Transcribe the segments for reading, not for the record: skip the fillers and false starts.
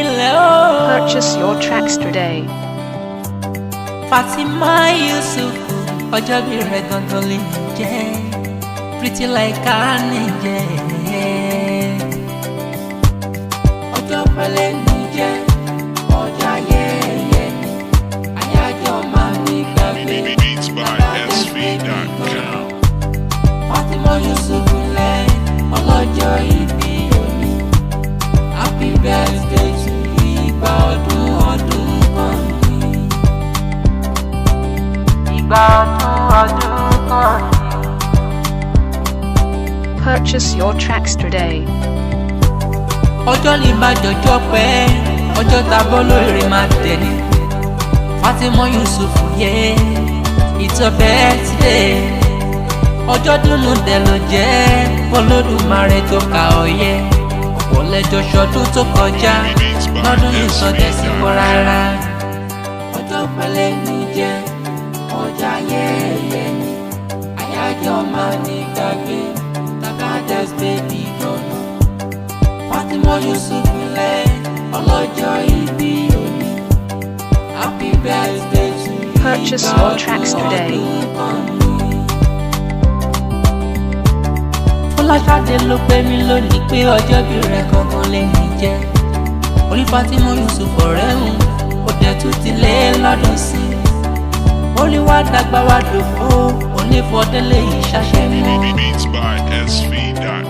Purchase your tracks today. Fatima Yusuf, ọjọ́ bí rẹ̀ gangan lè jẹ́ pretty like angel. Ọjọ́ pẹ̀lẹ́ ní jẹ́ ọjọ́ ayẹyẹ ni àyájọ́ máa ní gbàgbé. Beats by SV.com. Fatima Yusuf lẹ́ ọlọ́jọ́ ìbí òní. Happy birthday to you, ìgbà ọdún ọdún kan ní. Ìgbà ọdún kan ní. Purchase your tracks today. Ọjọ́ ní bá jọjọ́ pẹ́, ọjọ́ ta bọ́ lórí máa tẹ̀lé. Fatima Yusuf yẹ it's your birthday. Ọjọ́ dùnú dẹ̀ ló jẹ́ Olódùmarè tó ka ọ̀yẹ́. Ọ̀pọ̀ lẹ́jọ́ ṣọdún tó kọjá lọ́dún yìí sọdẹ̀ sí wọ́n rárá. Ọjọ́ pẹ̀lẹ́ ní jẹ́ ọjọ́ ayẹyẹ ni àyájọ́ máa ní gbàgbé. Takadas baby gonna Fatima Yusuf lẹ́ ọlọ́jọ́ ìbí òní. Happy birthday to you. Purchase your tracks today. Fọláṣadé ló pè mí lónìí pé ọjọ́ bí rẹ̀ gangan lẹ́yìn jẹ́. Orí Fatima Yusuf ọ̀rẹ́ òun ó dẹ̀ tún ti lé lọ́dún sí. Ó ní wá dàgbà wá dòfó onífọdélé yìí ṣàṣẹ mọ́. Beats by SV.com.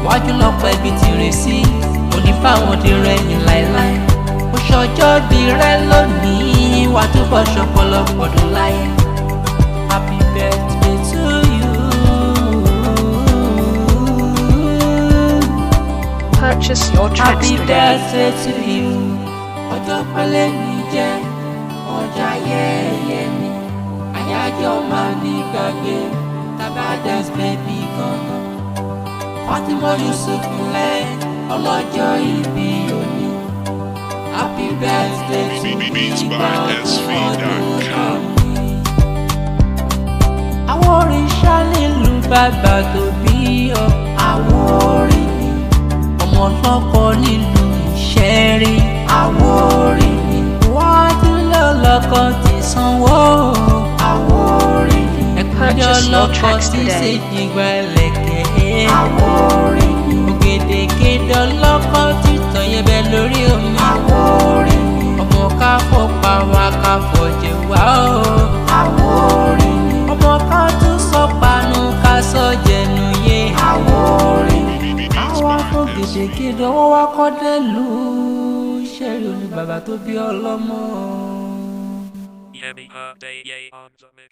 Wájú lọ pẹ́ bí ti rè sí onífàwọn di rẹ̀yìn láéláé. Ó ṣọjọ́ bí rẹ̀ lónìí wá túbọ̀ ṣọpọlọpọ̀ dùn láyé. Happy birthday to you. Purchase your tracks Happy today. birthday to you. Ọjọ́ pẹ̀lẹ́ ní jẹ́ ọjọ́ ayẹyẹ ni àyájọ́ máa ní gbàgbé. Takadas baby gangan Fatima Yusuf lẹ́ ọlọ́jọ́ ìbí òní. Happy birthday to you. Beats by SV.com. Àwọn òrìṣà nílùú bàbá tó bí ọ. Àwọn orin ni ọmọ ọlọ́kọ nílùú Ìṣẹ́rí. Àwọn orin ni wọ́n tún lé ọlọ́kọ ti sanwó. Àwọn orin ni ẹ̀kúnjẹ́ Purchase your ọlọ́kọ tracks tí today. ṣèjìgbà ẹlẹ́kẹ̀. Àwọn orin ni ògèdègèdè ọlọ́kọ tí tọ̀yẹ̀bẹ̀ lórí omi. Àwọn orin ni ọmọ káfọ́ pa wá káfọ́ jẹ wá o. Àwọn orin ni ọmọ ká tún sọ panu ká sọ jẹnu yé. Àwọn orin ni àwa fún gèdègèdè ọwọ́ wa kọ́ dẹ́lu ṣẹ́rí oní bàbá tó bí ọlọ́mọ. Yemi Day on the mix.